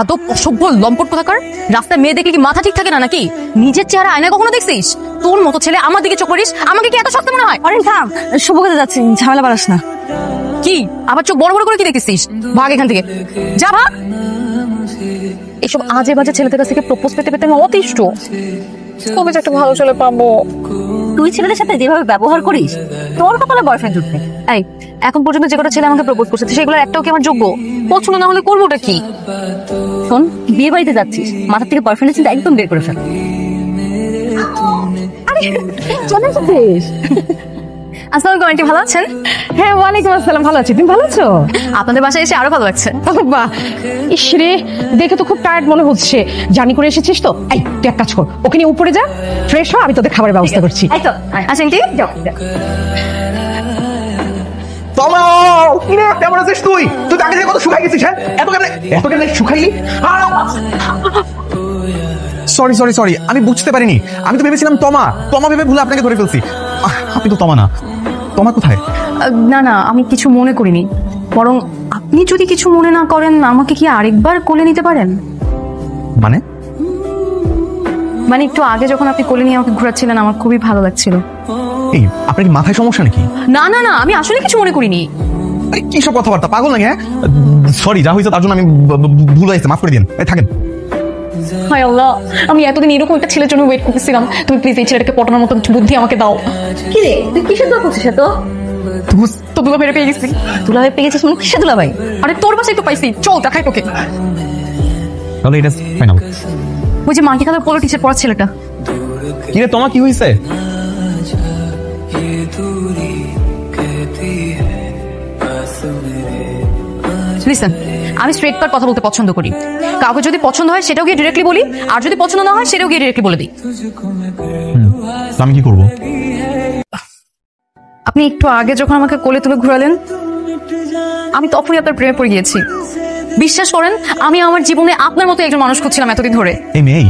এত অসভ্য লম্পট কোথাকার। রাস্তায় মেয়ে দেখলে কি মাথা ঠিক থাকে না নাকি? নিজের চেহারা আয়নায় কখনো দেখছিস? তোর মতো ছেলে আমার দিকে চোখ করিস, আমাকে কি এত শক্ত মনে হয়? অরেন থাম, শুভ কাজে যাচ্ছি, ঝামেলা বাড়াস না। কি আবার চোখ বড় বড় করে কি দেখছিস? ভাগ এখান থেকে, যা ভাগ। এসব আজে বাজে ছেলেদের কাছ থেকে প্রপোজ পেতে পেতে আমি অতিষ্ঠ। কবে যে একটা ভালো ছেলে পাবো। তুই ছেলেদের সাথে যেভাবে ব্যবহার করিস, তোর কপালে বয়ফ্রেন্ড জুটবে। এই এখন পর্যন্ত যে কটা ছেলে আমাকে প্রপোজ করছে সেগুলোর একটাও কি আমার যোগ্য? পছন্দ না হলে করবোটা কি? শোন, বিয়ে বাড়িতে যাচ্ছিস, মাথার থেকে বয়ফ্রেন্ডের চিন্তা একদম বের করে ফেল। চলে যাচ্ছিস? আসসালামু আলাইকুম, ভালো আছেন? হ্যাঁ, ওয়ালাইকুম আসসালাম, ভালো আছি। তুমি ভালো আছো? আপনাদের বাসায় এসে আরো ভালো লাগছে। বাহ, ইস রে, দেখে তো খুব টায়ার্ড মনে হচ্ছে। জার্নি করে এসেছিস তো? এই তুই এক কাজ কর, ওকে নিয়ে উপরে যা, ফ্রেশ হ, আমি তোদের খাবারের ব্যবস্থা করছি। আসেন কি? কেমন আছিস তুই? তুই তাকে কত শুকাই গেছিস? হ্যাঁ, এত কেমনে শুকাইলি? সরি সরি সরি, আমি বুঝতে পারিনি। আমি তো ভেবেছিলাম তমা ভেবে ভুলে আপনাকে ধরে ফেলছি। আপনি তো তমা না। তমা কোথায়? না না, আমি কিছু মনে করিনি। বরং আপনি যদি কিছু মনে না করেন, আমাকে কি আরেকবার কোলে নিতে পারেন? মানে একটু আগে যখন আপনি কোলে নিয়ে আমাকে ঘোরাচ্ছিলেন, আমার খুবই ভালো লাগছিল। এই, আপনার কি মাথায় সমস্যা নাকি? না না না, আমি আসলে কিছু মনে করিনি। কি সব কথাবার্তা, পাগল নাকি? হ্যাঁ, সরি, যা হয়েছে তার জন্য আমি ভুল হয়েছে, মাফ করে দিন। থাকেন। হায় আল্লাহ, আমি এতদিন এরকম একটা ছেলের জন্য ওয়েট করতেছিলাম। তুমি প্লিজ এই ছেলেটাকে পটানোর মতো বুদ্ধি আমাকে দাও। কি রে, তুই কিসের দোয়া করছিস? তো দুলা ভাইরে পেয়ে গেছি। দুলা ভাই পেয়ে গেছিস? মানে কিসের দুলা ভাই? আরে তোর বাসায় তো পাইছি, চল দেখাই তোকে। তাহলে এটা ফাইনাল। ওই যে মার্কি কালার পোলো টি-শার্ট পরা ছেলেটা। কি রে তোমার কি হয়েছে? লিসেন, আমি স্ট্রেট কাট কথা বলতে পছন্দ করি। কাউকে যদি পছন্দ হয় সেটাও গিয়ে ডিরেক্টলি বলি, আর যদি পছন্দ না হয় সেটাও গিয়ে ডিরেক্টলি বলে দিই। আমি কি করবো? আপনি একটু আগে যখন আমাকে কোলে তুলে ঘোরালেন, আমি তখনই আপনার প্রেমে পড়ে গিয়েছি। বিশ্বাস করেন, আমি আমার জীবনে আপনার মতো একজন মানুষ খুঁজছিলাম এতদিন ধরে। এই মেয়ে,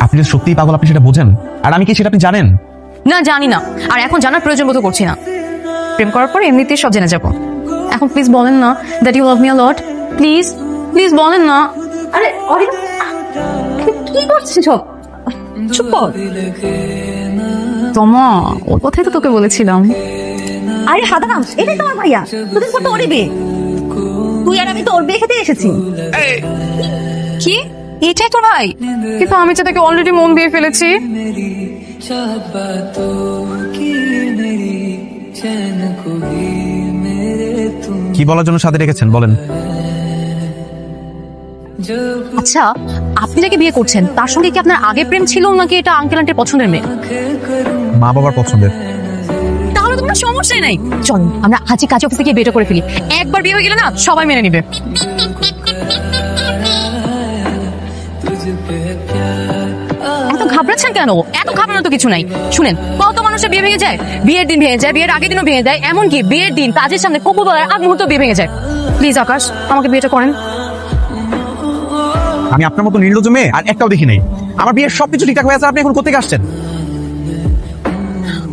আপনি যদি সত্যিই পাগল, আপনি সেটা বোঝেন। আর আমি কি সেটা আপনি জানেন? না, জানি না, আর এখন জানার প্রয়োজন বোধ করছি না। প্রেম করার পর এমনিতেই সব জেনে যাবো। এখন প্লিজ বলেন না that you love me a lot. Please please বলেন না। আরে অরিন, কি করছিস সব? চুপ কর। তোমা, ওর কথাই তো তোকে বলেছিলাম। আরে হাদারাম, এটাই তোমার ভাইয়া, তোদের ফটো ওরে বে। তুই আর আমি তো ওর বিয়ে খেতে এসেছি। কি এটাই তোর ভাই? কিন্তু আমি তো তাকে অলরেডি মন দিয়ে ফেলেছি। কি বলার জন্য সাথে রেখেছেন বলেন? আচ্ছা, আপনি যাকে বিয়ে করছেন তার সঙ্গে কি আপনার আগে প্রেম ছিল, নাকি এটা আঙ্কেল আন্টির পছন্দের মেয়ে? মা বাবার পছন্দের। তাহলে তো কোনো সমস্যাই নাই। চল আমরা আজই কাজ অফিসে গিয়ে বিয়েটা করে ফেলি। একবার বিয়ে হয়ে গেলে না সবাই মেনে নিবে। এত ঘাবড়াচ্ছেন কেন? এত ঘাবড়ানোর তো কিছু নাই। শুনেন, কত মানুষের বিয়ে ভেঙে যায়, বিয়ের দিন ভেঙে যায়, বিয়ের আগের দিনও ভেঙে যায়, এমনকি বিয়ের দিন কাজের সামনে কবুল বলার আগ মুহূর্তে বিয়ে ভেঙে যায়। প্লিজ আকাশ, আমাকে বিয়েটা করেন। আমি আপনার মতো নির্লজ্জ মেয়ে আর একটাও দেখি নাই। আমার বিয়ের সবকিছু ঠিকঠাক হয়ে আছে, আপনি এখন কোথেকে আসছেন?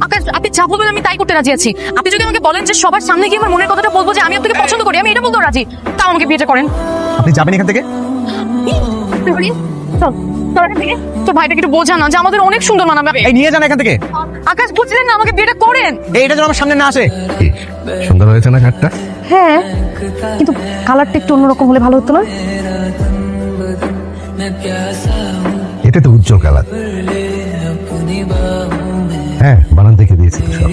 আকাশ, আপনি যা বলবেন আমি তাই করতে রাজি আছি। আপনি যদি আমাকে বলেন যে সবার সামনে গিয়ে আমার মনের কথাটা বলবো যে আমি আপনাকে পছন্দ করি, আমি এটা বলতেও রাজি। তাও আমাকে বিয়েটা করেন। আপনি যাবেন এখান থেকে? তোর ভাইটাকে একটু বোঝা না যে আমাদের অনেক সুন্দর মানাবে। এই নিয়ে যান এখান থেকে। আকাশ, বুঝলেন না, আমাকে বিয়েটা করেন। এইটা যেন আমার সামনে না আসে। সুন্দর হয়েছে না ঘাটটা? হ্যাঁ, কিন্তু কালারটা একটু অন্যরকম হলে ভালো হতো না? এটা তো উজ্জ্বল কালার। হ্যাঁ, বানান দেখে দিয়েছি তো সব।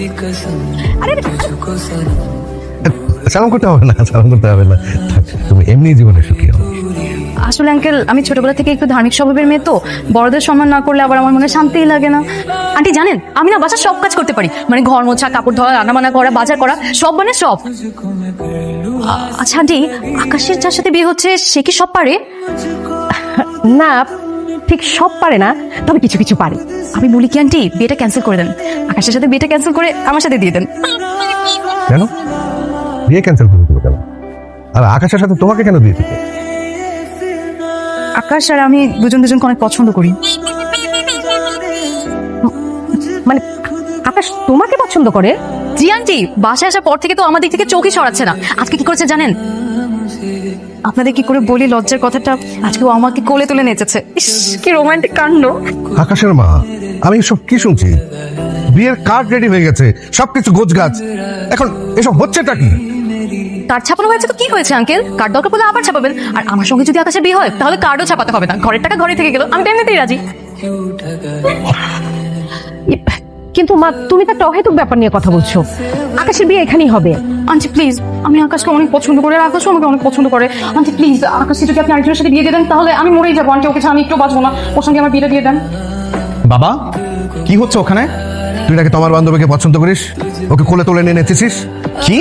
সালাম করতে হবে না, সালাম করতে হবে না, তুমি এমনি জীবনে সুখী হও। আসলে আঙ্কেল, আমি ছোটবেলা থেকে একটু ধার্মিক স্বভাবের মেয়ে, তো বড়দের সম্মান না করলে আবার আমার মনে শান্তিই লাগে না। আন্টি জানেন, আমি না বাসার সব কাজ করতে পারি, মানে ঘর মোছা, কাপড় ধোয়া, রান্না বান্না করা, বাজার করা, সব মানে সব। আচ্ছা আন্টি, আকাশের যার সাথে বিয়ে হচ্ছে সে কি সব পারে? না, ঠিক সব পারে না, তবে কিছু কিছু পারে। আমি বলি কি আন্টি, বিয়েটা ক্যান্সেল করে দেন। আকাশের সাথে বিয়েটা ক্যান্সেল করে আমার সাথে দিয়ে দেন। কেন বিয়ে ক্যান্সেল করে দেবো কেন? আর আকাশের সাথে তোমাকে কেন দিয়ে দিতে? আকাশ আর আমি দুজনকে অনেক পছন্দ করি। মানে আকাশ তোমাকে পছন্দ করে? জি আন্টি, বাসায় আসার পর থেকে তো আমার দিক থেকে চোখই সরাচ্ছে না। আজকে কি করেছে জানেন? আপনাদের কি করে বলি লজ্জার কথাটা, আজকে ও আমাকে কোলে তুলে নেচেছে। ইস, কি রোমান্টিক কাণ্ড। আকাশের মা, আমি সব কি শুনছি? বিয়ের কার্ড রেডি হয়ে গেছে, সবকিছু গোছগাছ, এখন এসব হচ্ছেটা কি? কার্ড ছাপানো হয়েছে তো কি হয়েছে আঙ্কেল? কার্ড দরকার পড়লে আবার ছাপাবেন। আর আমার সঙ্গে যদি আকাশের বিয়ে হয় তাহলে কার্ডও ছাপাতে হবে না, ঘরের টাকা ঘরে থেকে গেল, আমি তো এমনিতেই রাজি। কিন্তু মা, তুমি তো একটা অহেতুক ব্যাপার নিয়ে কথা বলছো। আকাশের বিয়ে এখানেই হবে। আন্টি প্লিজ, আমি আকাশকে অনেক পছন্দ করি আর আকাশও আমাকে অনেক পছন্দ করে। আন্টি প্লিজ, আকাশকে যদি আপনি আরেকজনের সাথে বিয়ে দিয়ে দেন তাহলে আমি মরেই যাবো। আন্টি ওকে ছাড়া আমি একটু বাঁচবো না, ওর সঙ্গে আমার বিয়েটা দিয়ে দেন। বাবা, কি হচ্ছে ওখানে? তুই নাকি তোমার বান্ধবীকে পছন্দ করিস, ওকে কোলে তুলে নিয়ে নেচেছিস? কি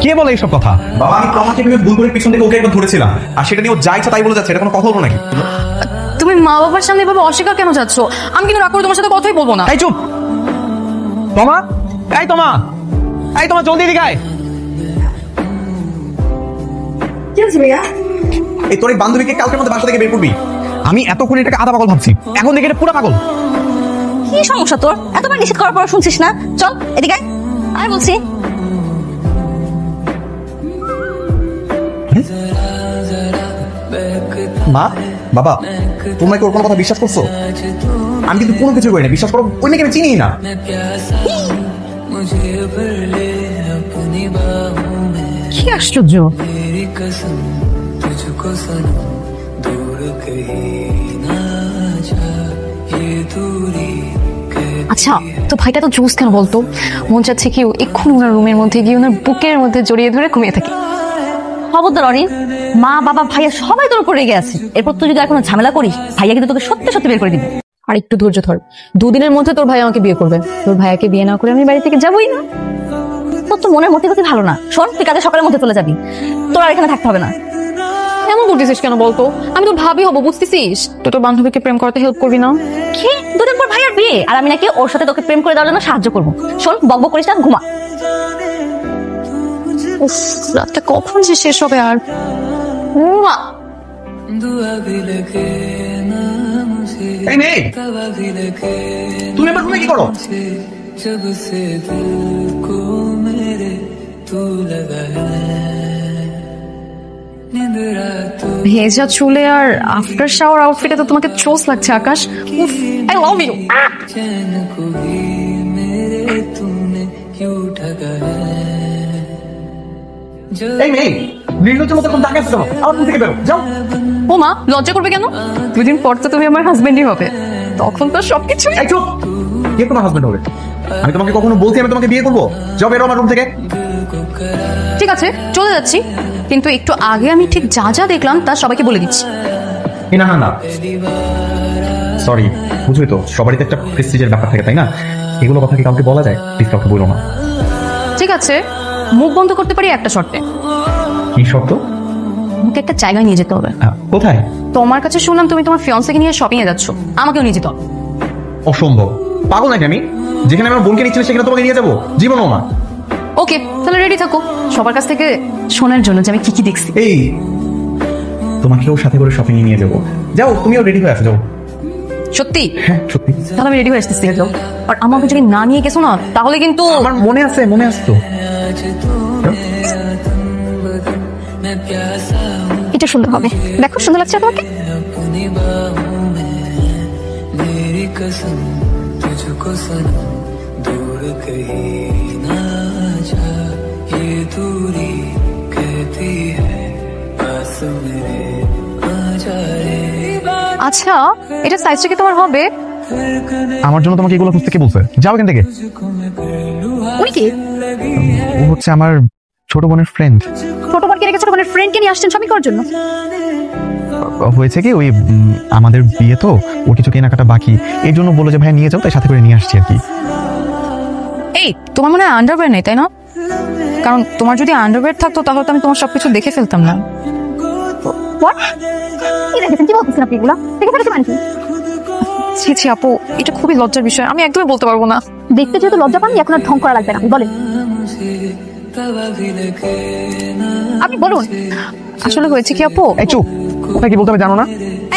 কে বলে এইসব কথা? বাবা, আমি তোমাকে ভেবে ভুল করে পিছন থেকে ওকে একবার ধরেছিলাম, আর সেটা নিয়ে ও যা ইচ্ছা তাই বলে যাচ্ছে। এটা কোনো কথা হলো নাকি? তুমি মা বাবার সামনে এভাবে অস্বীকার কেন যাচ্ছ? আমি কিন্তু রাগ করে তোমার সাথে কথাই বলবো না। এই চুপ! তোমা, এই তোমা, এই তোমা, জলদি এদিকে আয়। কি হচ্ছে ভাইয়া? এই তোর এই বান্ধবীকে কালকের মধ্যে বাসা থেকে বের করবি। আমি এতক্ষণ এটাকে আধা পাগল ভাবছি, এখন দেখে এটা পুরো পাগল। কি সমস্যা তোর? এতবার নিষেধ করার পর শুনছিস না? চল এদিকে আয়। আয় বলছি। মা, বাবা, তোমরা কি ওর কোনো কথা বিশ্বাস করছো? আমি কিন্তু কোনো কিছু করি না, বিশ্বাস করো। ওই নাকি আমি চিনি না। কি আশ্চর্য! আচ্ছা, তো ভাইটা তো জুস কেন বলতো? মন চাচ্ছে কি এক্ষুনি ওনার রুমের মধ্যে গিয়ে ওনার বুকের মধ্যে জড়িয়ে ধরে ঘুমিয়ে থাকি। খবরদার অরিন, মা বাবা ভাইয়া সবাই তোর উপরে রেগে আছে। এরপর তুই যদি আর কোনো ঝামেলা করিস, ভাইয়া কিন্তু তোকে সত্যি সত্যি বের করে দিবে। আর একটু ধৈর্য ধর, দুদিনের মধ্যে তোর ভাই আমাকে বিয়ে করবে। তোর ভাইয়াকে বিয়ে না করে আমি বাড়ি থেকে যাবোই না। তোর তো মনের মধ্যে ভালো না। শোন, তুই কাজে সকালের মধ্যে চলে যাবি, তোর আর এখানে থাকতে হবে না। এমন করতেছিস কেন বলতো? আমি তো ভাবি হবো, বুঝতেছিস? তো তোর বান্ধবীকে প্রেম করতে হেল্প করবি না? কি, দুদিন পর ভাইয়ার বিয়ে আর আমি নাকি ওর সাথে তোকে প্রেম করে দেওয়ার জন্য সাহায্য করবো? শোন, বকবক করিস না, ঘুমা। উফ, রাতটা কখন যে শেষ হবে আর? উমা। এই মেয়ে, তুমি আমার রুমে কি করো? ভেজা চুলে আর আফটার শাওয়ার আউটফিটে তো তোমাকে চোস লাগছে আকাশ। উফ, আই লাভ ইউ। এই মেয়ে, নির্লজ্জের মতো কোন তাকে আসতে হবে? আমার রুম থেকে বেরো, যাও। ও মা, লজ্জা করবে কেন? দুদিন পর তো তুমি আমার হাজবেন্ডই হবে, তখন তো সবকিছু। এই চুপ! কে তোমার হাজবেন্ড হবে? আমি তোমাকে কখনো বলছি আমি তোমাকে বিয়ে করবো? যাও, বেরো আমার রুম থেকে। ঠিক আছে, চলে যাচ্ছি, কিন্তু একটু আগে আমি ঠিক যা যা দেখলাম তা সবাইকে বলে দিচ্ছি। না না না, সরি, বুঝবি তো সবারই তো একটা প্রেস্টিজের ব্যাপার থাকে, তাই না? এগুলো কথা কি কাউকে বলা যায়? প্লিজ কাউকে বলো না। ঠিক আছে, মুখ বন্ধ করতে পারি একটা শর্তে। কি শর্ত? আমাকে একটা জায়গায় নিয়ে যেতে হবে। কোথায়? তোমার কাছে শুনলাম তুমি তোমার ফিয়ান্সেকে নিয়ে শপিং এ যাচ্ছ, আমাকেও নিয়ে যেতে হবে। অসম্ভব, পাগল নাকি আমি? যেখানে আমার বোনকে নিচ্ছিল সেখানে তোমাকে নিয়ে যাবো? জীবনও না। ওকে, তাহলে রেডি থাকো সবার কাছ থেকে শোনার জন্য যে আমি কি কি দেখছি। এই, তোমাকেও সাথে করে শপিং এ নিয়ে যাবো। যাও, তুমিও রেডি হয়ে আসো, যাও। সত্যি? হ্যাঁ সত্যি। তাহলে আমি রেডি হয়ে আসতেছি। যাও। আর আমাকে যদি না নিয়ে গেছো না তাহলে কিন্তু আমার মনে আছে, মনে আসতো। এটা সুন্দর হবে, দেখো সুন্দর লাগছে তোমাকে। আচ্ছা, এটা সাইজটা কি তোমার হবে? আমার জন্য তোমাকে এগুলো খুঁজতে কে বলছে? যাও এখান থেকে। উনি কি? ও হচ্ছে আমার ছোট বোনের ফ্রেন্ড। ছোট বোনকে রেখে ছোট বোনের ফ্রেন্ডকে নিয়ে আসছেন শপিং করার জন্য? হয়েছে কি, ওই আমাদের বিয়ে তো, ওর কিছু কেনাকাটা বাকি, এই জন্য বললো যে ভাই নিয়ে যাও, তাই সাথে করে নিয়ে আসছি আর কি। এই, তোমার মনে হয় আন্ডারওয়্যার নেই, তাই না? কারণ তোমার যদি আন্ডারওয়্যার থাকতো তাহলে তো আমি তোমার সবকিছু দেখে ফেলতাম না। কি দেখেছেন? কি বলতেছেন আপনি এগুলা? দেখে ফেলেছি মানে কি? ছি ছি আপু, এটা খুবই লজ্জার বিষয়, আমি একদমই বলতে পারবো না। দেখতে যেহেতু লজ্জা পান, এখন আর ঢং করা লাগবে না, বলেন। আপনি বলুন আসলে হয়েছে কি আপু? এই চুপ, কোথায় কি বলতে হবে জানো না?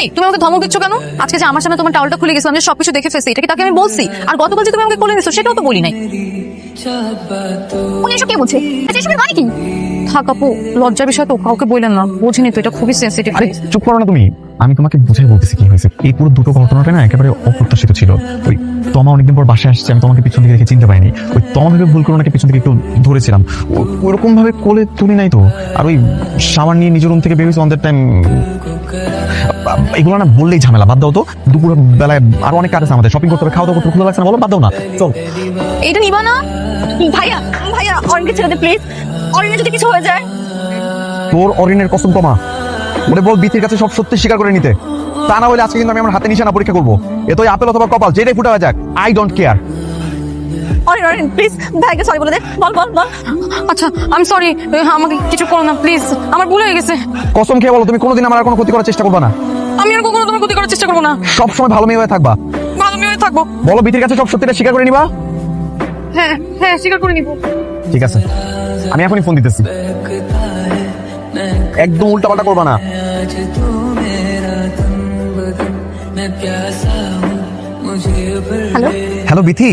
এই তুমি আমাকে ধমক দিচ্ছ কেন? আজকে যে আমার সামনে তোমার টাওয়ালটা খুলে গেছিলাম, যে সবকিছু দেখে ফেলছি, এটা কি তাকে আমি বলছি? আর গতকাল যে তুমি আমাকে কোলে নিছো সেটাও তো বলি নাই। উনি এসব কে বলছে? আচ্ছা এসবের মানে কি? থাক আপু, লজ্জার বিষয় তো কাউকে বললেন না, বুঝিনি তো এটা খুবই সেন্সিটিভ। আরে চুপ করো না তুমি, আমি তোমাকে বুঝাই বলতেছি কি হয়েছে। এই পুরো দুটো ঘটনাটা না একেবারে অপ্রত্যাশিত ছিল। ওই তমা অনেকদিন পর বাসায় আসছে, আমি তোমাকে পিছন দিকে দেখে চিনতে পাইনি। ওই তমা ভেবে ভুল করে ওনাকে পিছন দিকে একটু ধরেছিলাম, ওরকম ভাবে কোলে তুলি নাই তো। আর ওই সাবান নিয়ে নিজের রুম থেকে বেরিয়েছে অন দ্যাট টাইম। এগুলো না বললেই ঝামেলা, বাদ দাও তো। দুপুর বেলায় আরো অনেক কাজ আছে আমাদের, শপিং করতে হবে, খাওয়া দাওয়া করতে খুলে লাগছে না, বলো বাদ দাও না, চল। এটা নিবা না? ভাইয়া ভাইয়া অরিনকে ছেড়ে দে প্লিজ। অরিনের যদি কিছু হয়ে যায়। তোর অরিনের কসম তমা, ওরে বল বিথির কাছে সব সত্যি স্বীকার করে নিতে। তা না হলে আজকে কিন্তু আমি আমার হাতে নিশানা পরীক্ষা করবো। এ তো আপেল অথবা কপাল, যেটাই ফুটা হয়ে যাক, I don't care. Orin Orin please ভাইকে সরি বলে দে। বল বল বল। আচ্ছা আমি সরি, আমাকে কিছু করো না প্লিজ, আমার ভুল হয়ে গেছে। কসম খেয়ে বলো তুমি কোনোদিন আমার আর কোনো ক্ষতি করার চেষ্টা করবে না। আমি আর কখনো তোমার ক্ষতি করার চেষ্টা করবো না। সবসময় ভালো মেয়ে হয়ে থাকবা। ভালো মেয়ে হয়ে থাকবো। বলো বিথির কাছে সব সত্যিটা স্বীকার করে নিবা। হ্যাঁ হ্যাঁ স্বীকার করে নিবো। ঠিক আছে, আমি এখনই ফোন দিতেছি। একদম উল্টাপাল্টা করবা না। হ্যালো হ্যালো বিথি,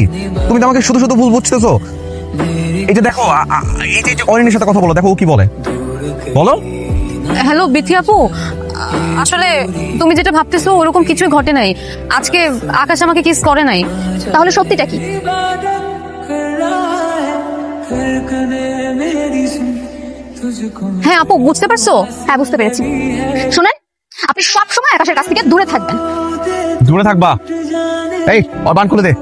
তুমি তো আমাকে শুধু শুধু ভুল বুঝতেছো। এই যে দেখো, এই যে অরিনের সাথে কথা বলো, দেখো ও কি বলে, বলো। হ্যালো বিথি আপু, আসলে তুমি যেটা ভাবতেছো ওরকম কিছুই ঘটে নাই। আজকে আকাশ আমাকে কিস করে নাই। তাহলে সত্যিটা কি? হ্যাঁ আপু বুঝতে পারছো? হ্যাঁ বুঝতে পেরেছি। শুনেন, আপনি সব সময় আকাশের কাছ থেকে দূরে থাকবেন। দূরে থাকবা। এই ওর বান খুলে দে।